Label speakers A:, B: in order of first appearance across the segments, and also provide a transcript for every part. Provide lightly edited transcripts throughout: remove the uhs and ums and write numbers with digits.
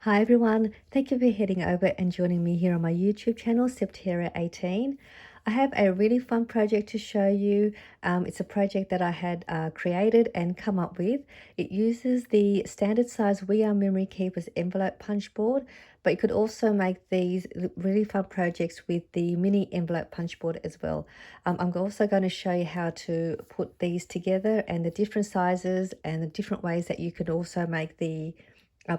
A: Hi everyone, thank you for heading over and joining me here on my YouTube channel, Septeria18. I have a really fun project to show you. It's a project that I had created and come up with. It uses the standard size WRMK envelope punch board, but you could also make these really fun projects with the mini envelope punch board as well. I'm also going to show you how to put these together and the different sizes and the different ways that you could also make the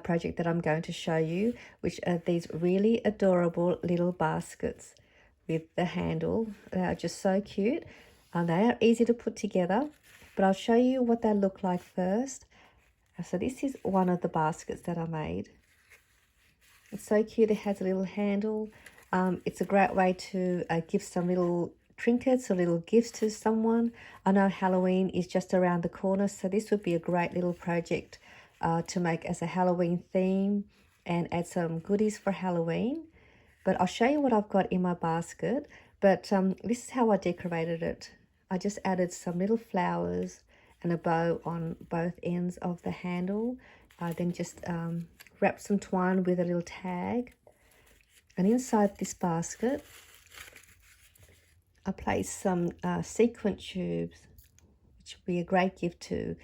A: project that I'm going to show you, which are these really adorable little baskets with the handle. They are just so cute. They are easy to put together, but I'll show you what they look like first. So this is one of the baskets that I made. It's so cute. It has a little handle. It's a great way to give some little trinkets or little gifts to someone. I know Halloween is just around the corner, so this would be a great little project to make as a Halloween theme and add some goodies for Halloween. But I'll show you what I've got in my basket. But this is how I decorated it. I just added some little flowers and a bow on both ends of the handle. I then just wrapped some twine with a little tag. And inside this basket, I placed some sequin tubes, which would be a great gift to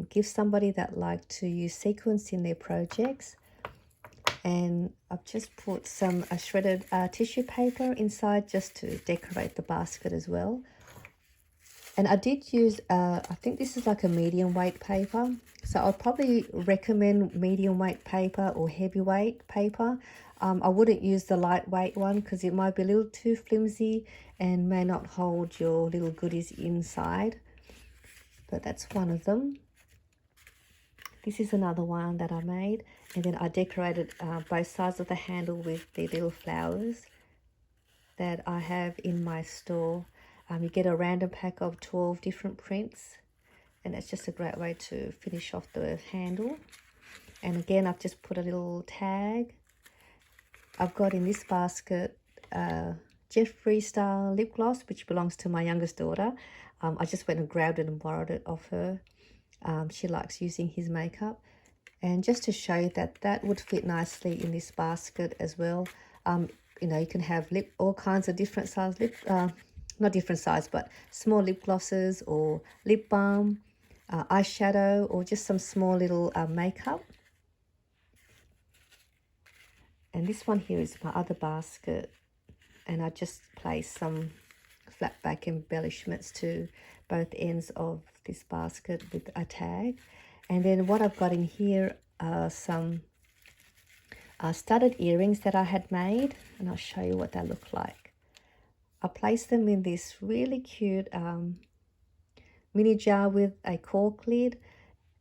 A: give somebody that like to use sequins in their projects. And I've just put some shredded tissue paper inside just to decorate the basket as well. And I did use, I think this is like a medium weight paper. So I'll probably recommend medium weight paper or heavyweight paper. I wouldn't use the lightweight one because it might be a little too flimsy and may not hold your little goodies inside. But that's one of them. This is another one that I made, and then I decorated both sides of the handle with the little flowers that I have in my store. You get a random pack of 12 different prints, and that's just a great way to finish off the handle. And again, I've just put a little tag. I've got in this basket Jeffree style lip gloss, which belongs to my youngest daughter. I just went and grabbed it and borrowed it off her. She likes using his makeup. And just to show you that that would fit nicely in this basket as well. You know, you can have all kinds of different size not different size, but small lip glosses or lip balm, eyeshadow, or just some small little makeup. And this one here is my other basket. And I just placed some flat back embellishments to both ends of this basket with a tag. And then what I've got in here are some studded earrings that I had made, and I'll show you what they look like. I placed them in this really cute mini jar with a cork lid,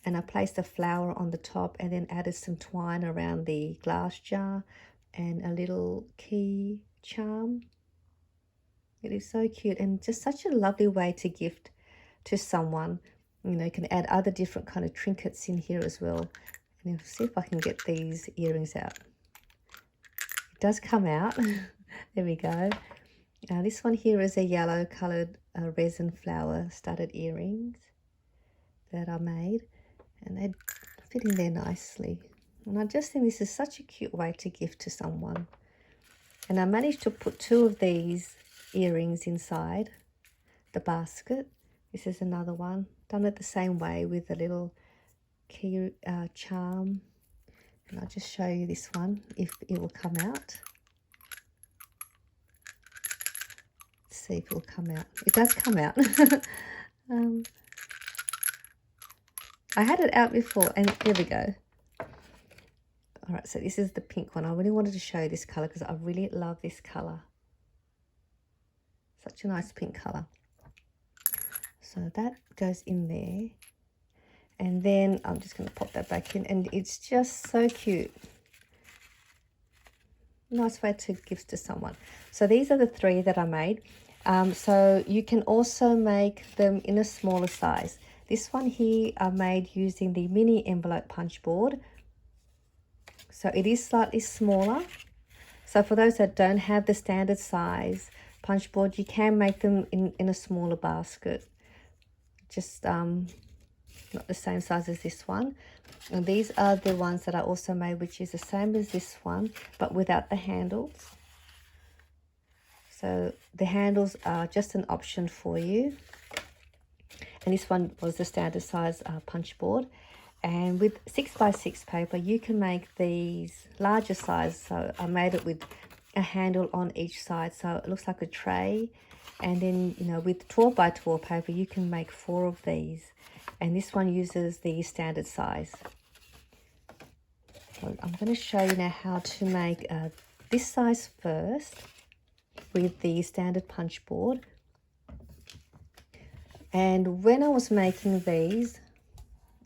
A: and I placed a flower on the top and then added some twine around the glass jar and a little key charm. It is so cute and just such a lovely way to gift to someone. You know, you can add other different kind of trinkets in here as well. And I'll see if I can get these earrings out. It does come out. There we go. This one here is a yellow coloured resin flower studded earrings that I made. And they fit in there nicely. And I just think this is such a cute way to gift to someone. And I managed to put 2 of these earrings inside the basket. This is another one, done it the same way with a little key charm. And I'll just show you this one, if it will come out. Let's see if it will come out. It does come out. I had it out before, and there we go. All right, so this is the pink one. I really wanted to show you this colour because I really love this colour. Such a nice pink colour. So that goes in there. And then I'm just going to pop that back in. And it's just so cute. Nice way to give to someone. So these are the 3 that I made. So you can also make them in a smaller size. This one here I made using the mini envelope punch board. So it is slightly smaller. So for those that don't have the standard size punch board, you can make them in a smaller basket. Just not the same size as this one. And these are the ones that I also made, which is the same as this one, but without the handles. So the handles are just an option for you. And this one was the standard size punch board. And with 6x6 paper, you can make these larger size. So I made it with a handle on each side, so it looks like a tray. And then, you know, with 12x12 paper, you can make 4 of these. And this one uses the standard size. So I'm going to show you now how to make this size first with the standard punch board. And when I was making these,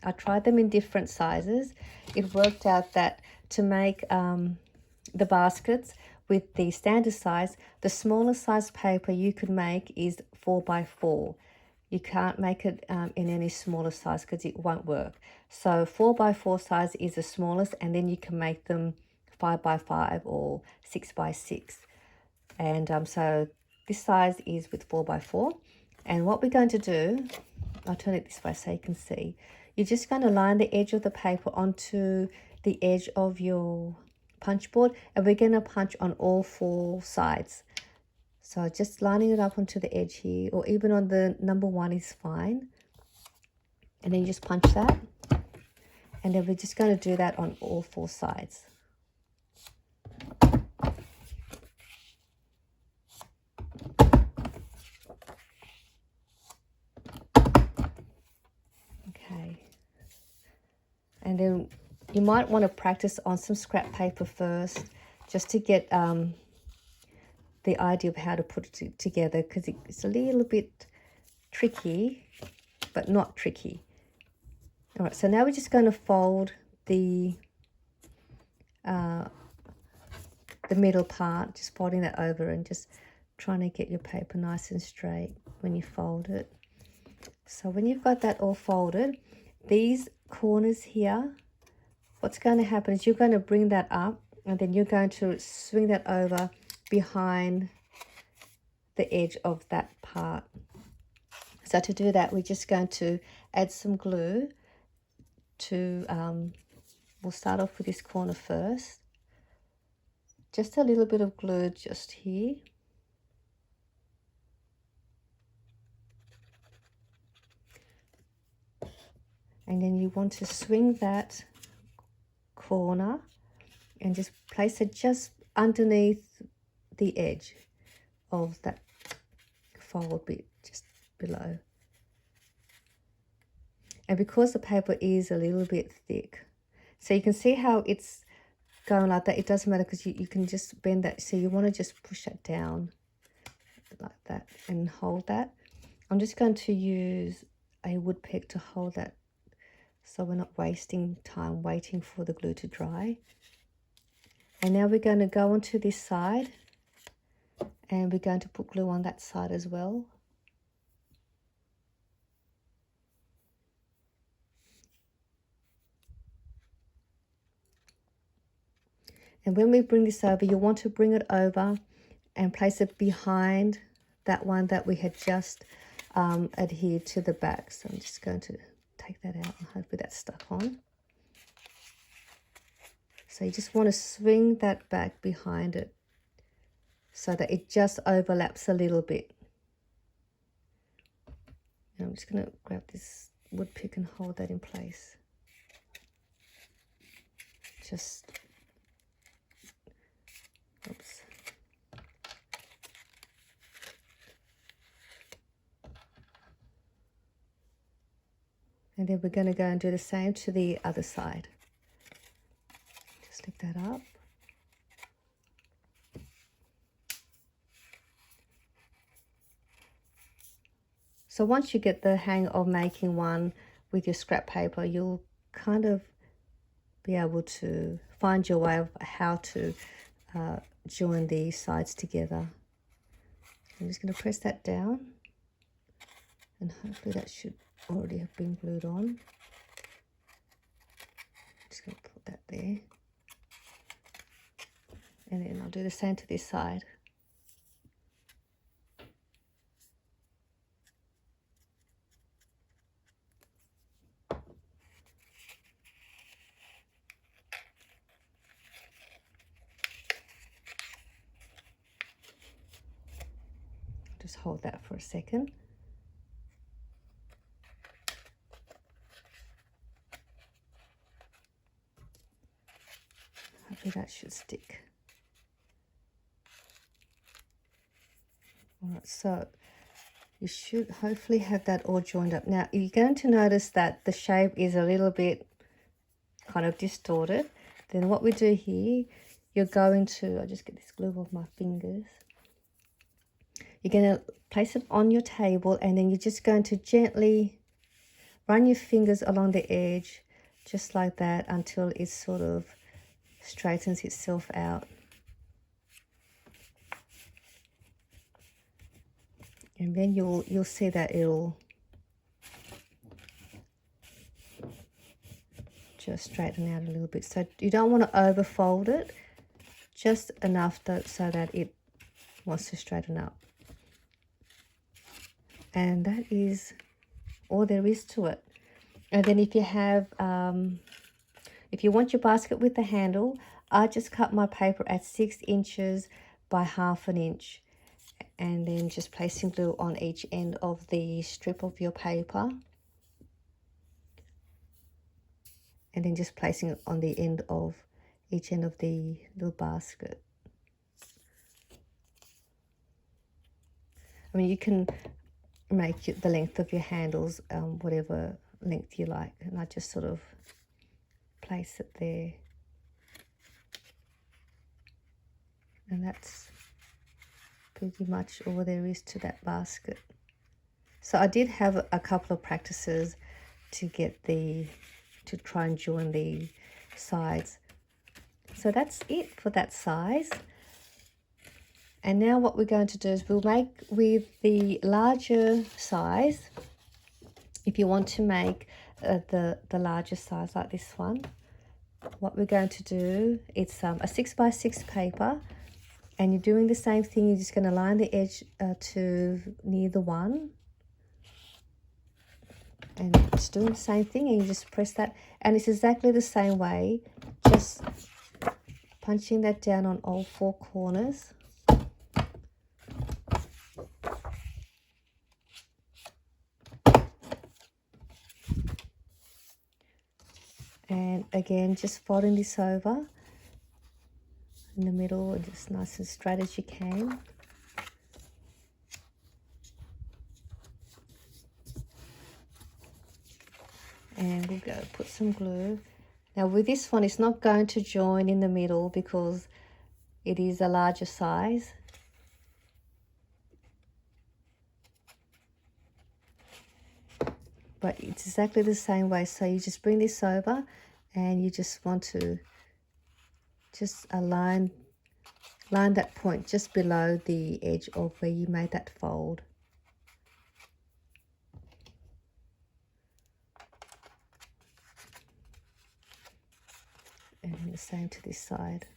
A: I tried them in different sizes. It worked out that to make the baskets with the standard size, the smallest size paper you could make is 4x4. You can't make it in any smaller size because it won't work. So 4x4 size is the smallest, and then you can make them 5x5 or 6x6. And so this size is with 4x4. And what we're going to do, I'll turn it this way so you can see. You're just going to line the edge of the paper onto the edge of your punch board, and we're going to punch on all 4 sides. So just lining it up onto the edge here, or even on the number 1 is fine. And then you just punch that. And then we're just going to do that on all 4 sides. Okay. And then you might want to practice on some scrap paper first, just to get the idea of how to put it together, because it's a little bit tricky, but not tricky. All right, so now we're just going to fold the middle part, just folding that over and just trying to get your paper nice and straight when you fold it. So when you've got that all folded, these corners here, what's going to happen is you're going to bring that up, and then you're going to swing that over behind the edge of that part. So to do that, we're just going to add some glue to, we'll start off with this corner first. Just a little bit of glue just here. And then you want to swing that corner and just place it just underneath the edge of that fold bit, just below. And because the paper is a little bit thick, so you can see how it's going like that, it doesn't matter because you can just bend that. So you want to just push it down like that and hold that. I'm just going to use a wood pick to hold that, so we're not wasting time waiting for the glue to dry. And now we're going to go onto this side, and we're going to put glue on that side as well. And when we bring this over, you want to bring it over and place it behind that one that we had just adhered to the back. So I'm just going to take that out and hopefully that's stuck on. So you just want to swing that back behind it so that it just overlaps a little bit. And I'm just going to grab this wood pick and hold that in place. Just, oops. And then we're going to go and do the same to the other side. Just lift that up. So once you get the hang of making one with your scrap paper, you'll kind of be able to find your way of how to join the sides together. I'm just going to press that down, and hopefully that should already have been glued on. Just going to put that there, and then I'll do the same to this side. Just hold that for a second. Hopefully that should stick. All right, so you should hopefully have that all joined up. Now you're going to notice that the shape is a little bit kind of distorted. Then what we do here, you're going to, I'll just get this glue off my fingers. You're going to place it on your table, and then you're just going to gently run your fingers along the edge, just like that, until it sort of straightens itself out. And then you'll see that it'll just straighten out a little bit. So you don't want to overfold it, just enough so that it wants to straighten up. And that is all there is to it. And then if you have, if you want your basket with the handle, I just cut my paper at 6 inches by 1/2 inch. And then just placing glue on each end of the strip of your paper. And then just placing it on the end of each end of the little basket. I mean, you can make the length of your handles whatever length you like. And I just sort of place it there. And that's pretty much all there is to that basket. So I did have a couple of practices to try and join the sides. So that's it for that size. And now what we're going to do is we'll make with the larger size. If you want to make the larger size like this one, what we're going to do, it's a 6x6 paper. And you're doing the same thing. You're just going to line the edge to near the 1. And it's doing the same thing. And you just press that. And it's exactly the same way. Just punching that down on all 4 corners. And again, just folding this over in the middle, and just nice and straight as you can. And we'll go put some glue. Now with this one, it's not going to join in the middle because it is a larger size. But it's exactly the same way. So you just bring this over and you just want to just line that point just below the edge of where you made that fold. And the same to this side.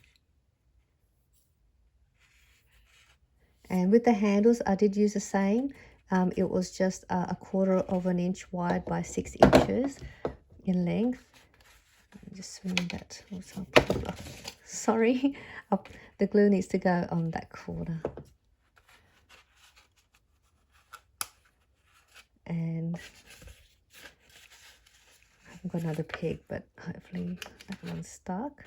A: And with the handles, I did use the same. It was just a 1/4 inch wide by 6 inches in length. Just swing that. Sorry, the glue needs to go on that corner. And I haven't got another peg, but hopefully that one's stuck.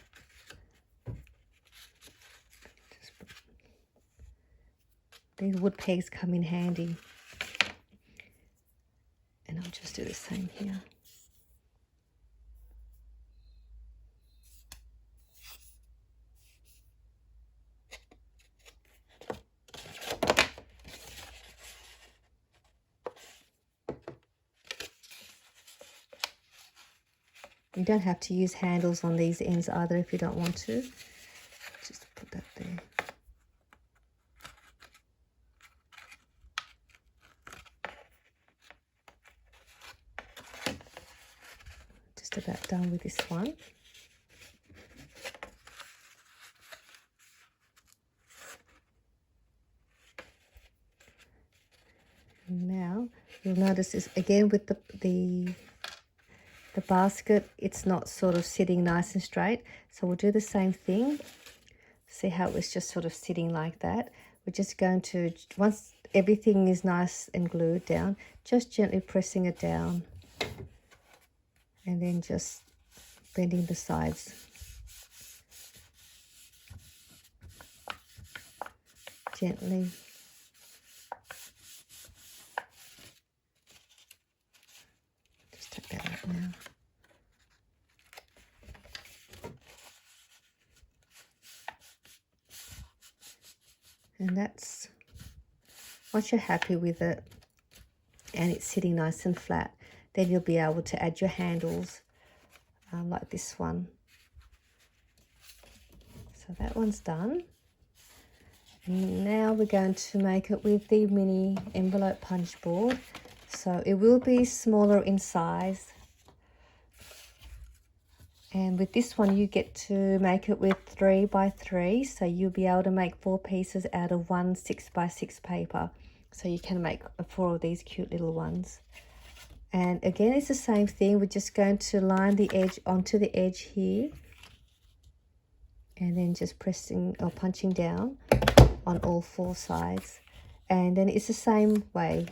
A: These wood pegs come in handy. And I'll just do the same here. You don't have to use handles on these ends either if you don't want to. Just put that there. Just about done with this one. And now you'll notice this again with the basket, it's not sort of sitting nice and straight. So we'll do the same thing. See how it was just sort of sitting like that. We're just going to, once everything is nice and glued down, just gently pressing it down and then just bending the sides. Gently. Just take that out now. And that's, once you're happy with it and it's sitting nice and flat, then you'll be able to add your handles like this one. So that one's done. And now we're going to make it with the mini envelope punch board. So it will be smaller in size. And with this one, you get to make it with 3 by 3. So you'll be able to make 4 pieces out of one 6 by 6 paper. So you can make 4 of these cute little ones. And again, it's the same thing. We're just going to line the edge onto the edge here. And then just pressing or punching down on all 4 sides. And then it's the same way.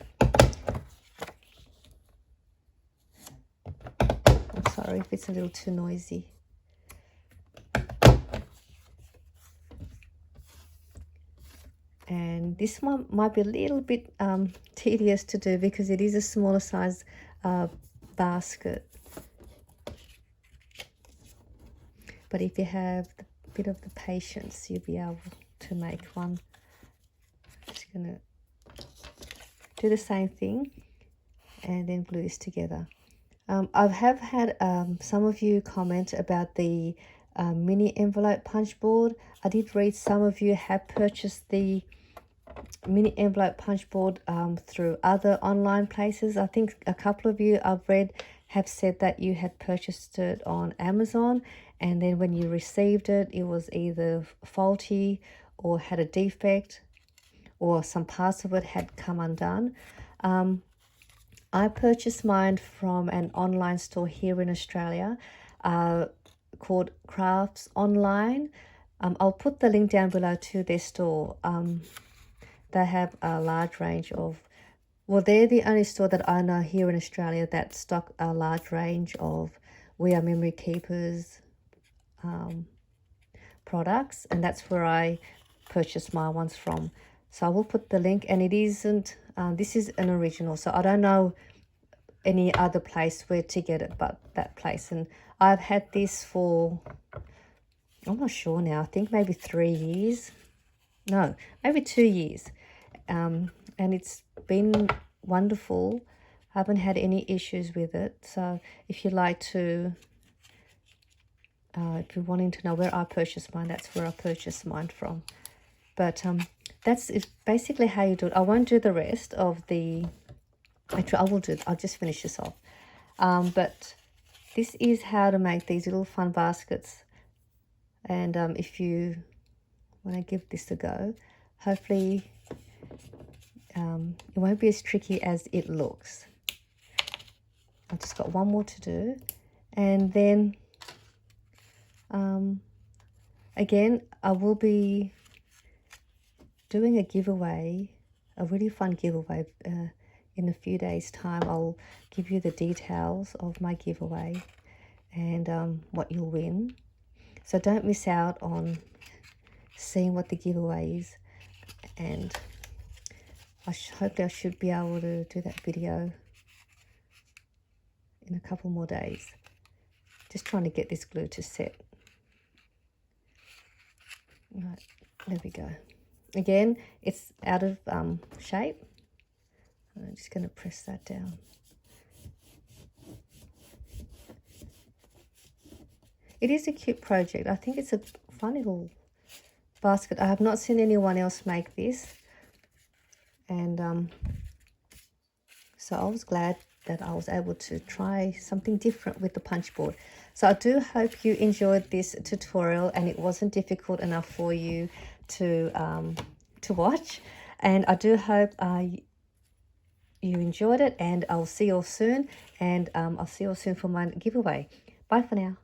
A: I'm sorry if it's a little too noisy. And this one might be a little bit tedious to do because it is a smaller size basket. But if you have a bit of the patience, you'll be able to make one. I'm just going to do the same thing and then glue this together. I have had some of you comment about the mini envelope punch board. I did read some of you have purchased the mini envelope punch board through other online places. I think a couple of you I've read have said that you had purchased it on Amazon, and then when you received it, it was either faulty or had a defect, or some parts of it had come undone. I purchased mine from an online store here in Australia called Crafts Online. I'll put the link down below to their store. They have a large range of, well, they're the only store that I know here in Australia that stock a large range of We Are Memory Keepers products, and that's where I purchased my ones from. So I will put the link, and it isn't, this is an original, so I don't know any other place where to get it but that place. And I've had this for, I'm not sure now, I think maybe 3 years. No, maybe 2 years. And it's been wonderful. I haven't had any issues with it. So if you'd like to, if you're wanting to know where I purchased mine, that's where I purchased mine from. But that's basically how you do it. I won't do the rest of the, actually I will do it. I'll just finish this off. But this is how to make these little fun baskets. And if you want to give this a go, hopefully it won't be as tricky as it looks. I've just got one more to do, and then again I will be doing a giveaway, a really fun giveaway in a few days time. I'll give you the details of my giveaway and what you'll win, so don't miss out on seeing what the giveaway is. And hopefully I should be able to do that video in a couple more days. Just trying to get this glue to set. Right, there we go. Again, it's out of shape. I'm just going to press that down. It is a cute project. I think it's a fun little basket. I have not seen anyone else make this, and so I was glad that I was able to try something different with the punch board. So I do hope you enjoyed this tutorial and it wasn't difficult enough for you to watch, and I do hope you enjoyed it, and I'll see you all soon, and I'll see you all soon for my giveaway. Bye for now.